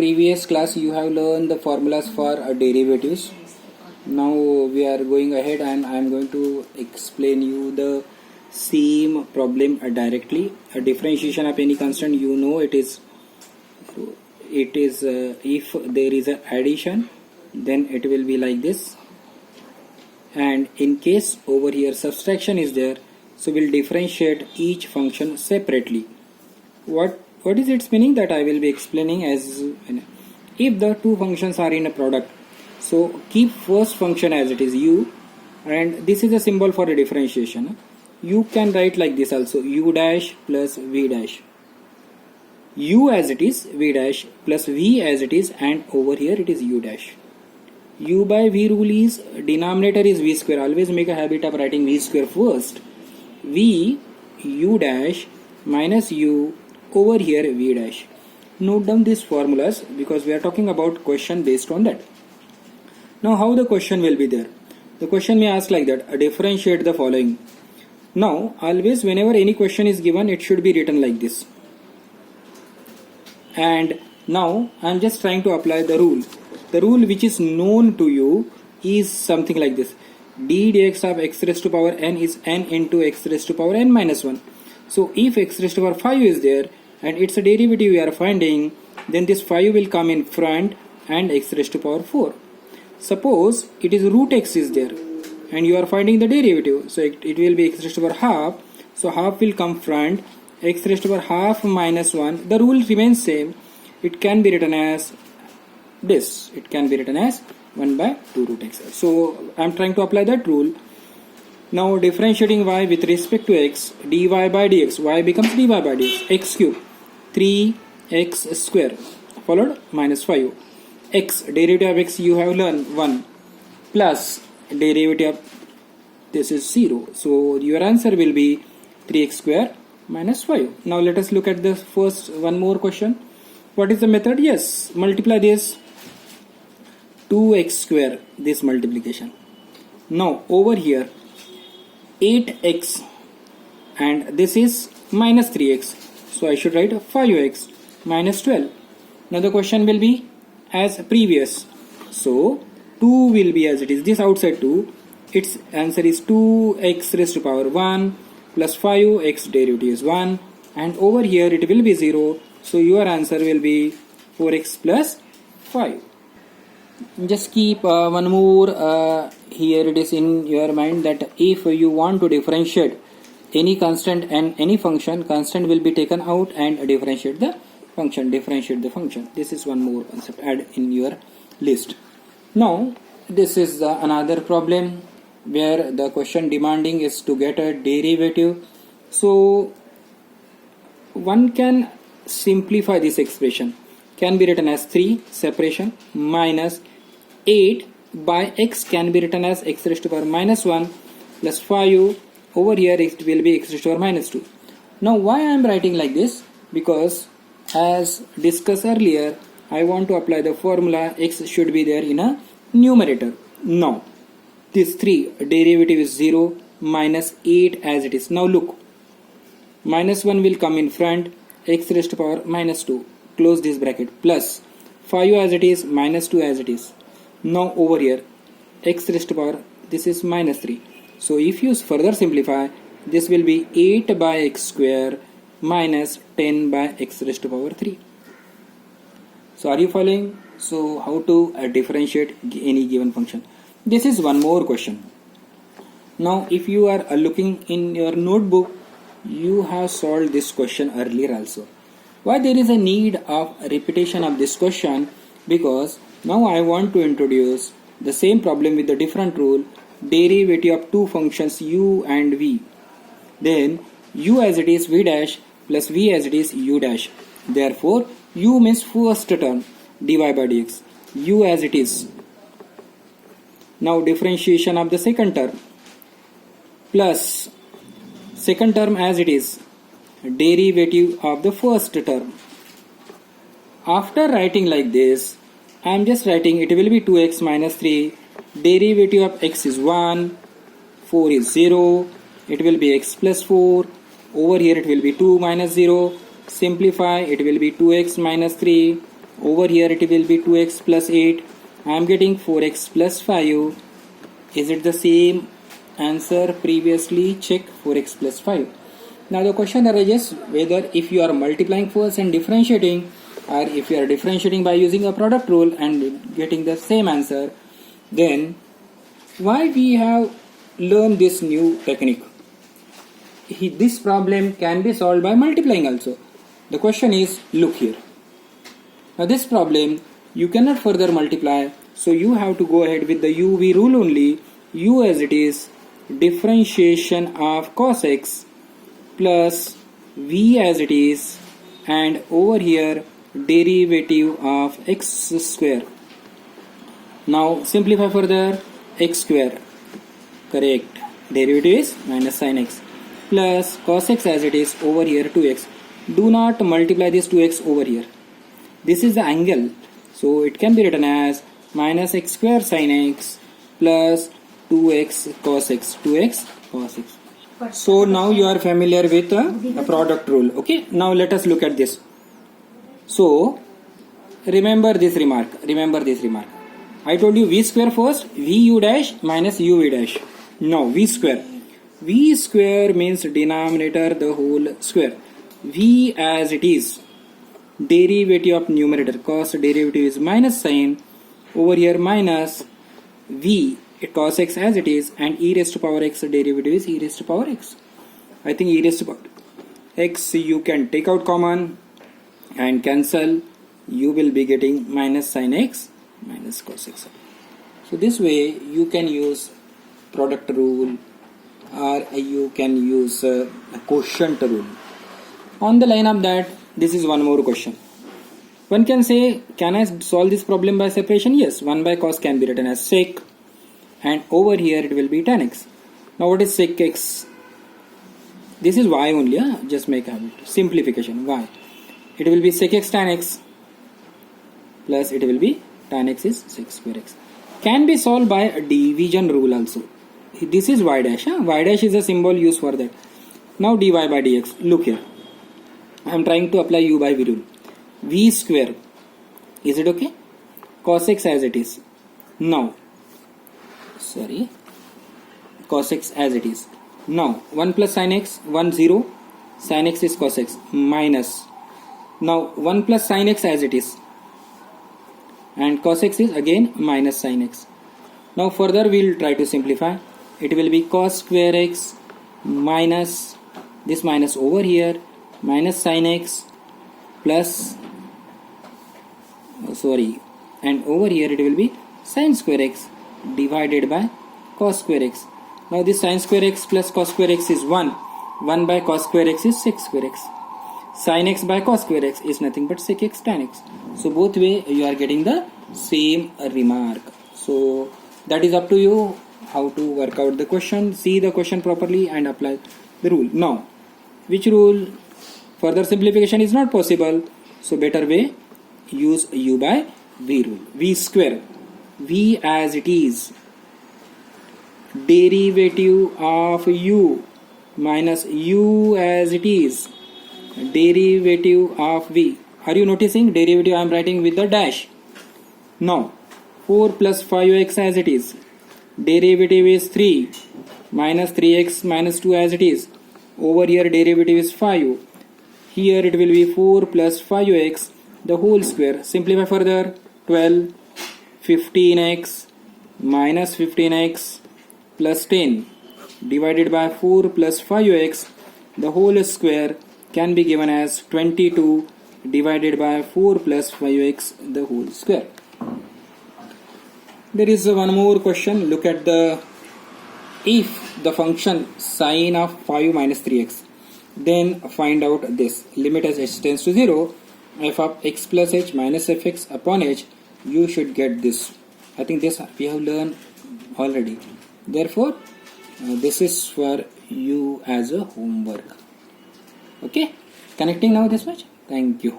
previous class you have learned the formulas for derivatives. Now we are going ahead and I am going to explain you the same problem directly. A differentiation of any constant, you know it is if there is a addition, then it will be like this, and in case over here subtraction is there, so we'll differentiate each function separately. What is its meaning? That I will be explaining as if the two functions are in a product. So keep first function as it is u, and this is a symbol for a differentiation. You can write like this also, u dash plus v dash. U as it is, v dash plus v as it is, and over here it is u dash. U by v rule is denominator is v square. Always make a habit of writing v square first. V u dash minus u over here v dash. Note down these formulas because we are talking about question based on that. Now how the question will be there? The question may ask like that, differentiate the following. Now always whenever any question is given, it should be written like this. And now I am just trying to apply the rule. The rule which is known to you is something like this. D dx of x raised to power n is n into x raised to power n minus 1. So if x raised to power 5 is there and its a derivative we are finding, then this 5 will come in front and x raised to power 4. Suppose it is root x is there and you are finding the derivative, so it will be x raised to power half. So half will come front, x raised to power half minus 1. The rule remains same. It can be written as this. It can be written as 1 by 2 root x. So I am trying to apply that rule. Now differentiating y with respect to x, dy by dx, y becomes dy by dx, x cube, 3x square, followed minus 5. X, derivative of x you have learned 1, plus derivative of this is 0. So your answer will be 3x square minus 5. Now let us look at the first one more question. What is the method? Yes, multiply this 2x square, this multiplication. Now over here 8x and this is minus 3x. So I should write 5x minus 12. Now the question will be as previous. So 2 will be as it is. This outside 2. Its answer is 2x raised to power 1 plus 5x derivative is 1. And over here it will be 0. So your answer will be 4x plus 5. Just keep one more here it is in your mind that if you want to differentiate any constant and any function, constant will be taken out and differentiate the function. This is one more concept, add in your list. Now this is another problem where the question demanding is to get a derivative. So one can simplify this expression, can be written as 3 separation minus 8 by x can be written as x raised to power minus 1 plus 5. Over here it will be x raised to power minus 2. Now why I am writing like this? Because as discussed earlier, I want to apply the formula x should be there in a numerator. Now this 3 derivative is 0 minus 8 as it is. Now look, minus 1 will come in front, x raised to power minus 2, close this bracket, plus 5 as it is, minus 2 as it is. Now over here x raised to power, this is minus 3. So if you further simplify, this will be 8 by x square minus 10 by x raised to power 3. So are you following? So how to differentiate any given function? This is one more question. Now if you are looking in your notebook, you have solved this question earlier also. Why there is a need of repetition of this question? Because now I want to introduce the same problem with a different rule, derivative of two functions u and v. Then u as it is v dash plus v as it is u dash. Therefore u means first term dy by dx, u as it is. Now differentiation of the second term plus second term as it is, derivative of the first term. After writing like this, I am just writing it will be 2x minus 3, derivative of x is 1, 4 is 0, it will be x plus 4, over here it will be 2 minus 0, simplify it will be 2x minus 3, Over here it will be 2x plus 8. I am getting 4x plus 5. Is it the same answer previously? Check 4x plus 5. Now the question arises whether if you are multiplying first and differentiating, or if you are differentiating by using a product rule and getting the same answer, then why we have learned this new technique? This problem can be solved by multiplying also. The question is, look here. Now this problem you cannot further multiply, so you have to go ahead with the UV rule only. U as it is differentiation of cos x plus V as it is, and over here derivative of x square. Now simplify further. X square, correct, derivative is minus sin x, plus cos x as it is over here 2x. Do not multiply this 2x over here. This is the angle, so it can be written as minus x square sin x plus 2x cos x, 2x cos x. So now you are familiar with the product rule. Okay, now let us look at this. So remember this remark. I told you v square first, vu dash minus uv dash. Now v square means denominator the whole square. V as it is, derivative of numerator, cos derivative is minus sign, over here minus v cos x as it is, and e raised to power x derivative is e raised to power x. I think e raised to power x you can take out common and cancel. You will be getting minus sin x minus cos x. So this way you can use product rule, or you can use a quotient rule. On the line of that, this is one more question. One can say, can I solve this problem by separation? Yes, 1 by cos can be written as sec, and over here it will be tan x. Now what is sec x? This is y only, just make a simplification, y. It will be sec x tan x plus it will be tan x is sec square x. Can be solved by a division rule also. This is y dash. Y dash is a symbol used for that. Now dy by dx. Look here. I am trying to apply u by v rule. V square. Is it okay? Cos x as it is. Now. Cos x as it is. Now 1 plus sin x, 1 0. Sin x is cos x minus. Now 1 plus sin x as it is. And cos x is again minus sin x. Now further we will try to simplify. It will be cos square x minus this minus over here minus sin x plus and over here it will be sin square x divided by cos square x. Now this sin square x plus cos square x is 1. 1 by cos square x is sec square x. Sin x by cos square x is nothing but sec x tan x. So both way you are getting the same remark. So that is up to you how to work out the question. See the question properly and apply the rule. Now which rule? Further simplification is not possible, so better way, use u by v rule. V square, v as it is, derivative of u minus u as it is, derivative of v. Are you noticing? Derivative I am writing with the dash. Now 4 plus 5x as it is, derivative is 3 minus 3x minus 2 as it is. Over here derivative is 5. Here it will be 4 plus 5x the whole square. Simplify further. 12, 15x minus 15x plus 10 divided by 4 plus 5x the whole square can be given as 22 divided by 4 plus 5x the whole square. There is one more question. Look at the, if the function sine of 5 minus 3x, then find out this. Limit as h tends to 0, f of x plus h minus fx upon h. You should get this. I think this we have learned already. Therefore, this is for you as a homework. Okay, connecting now this much. Thank you.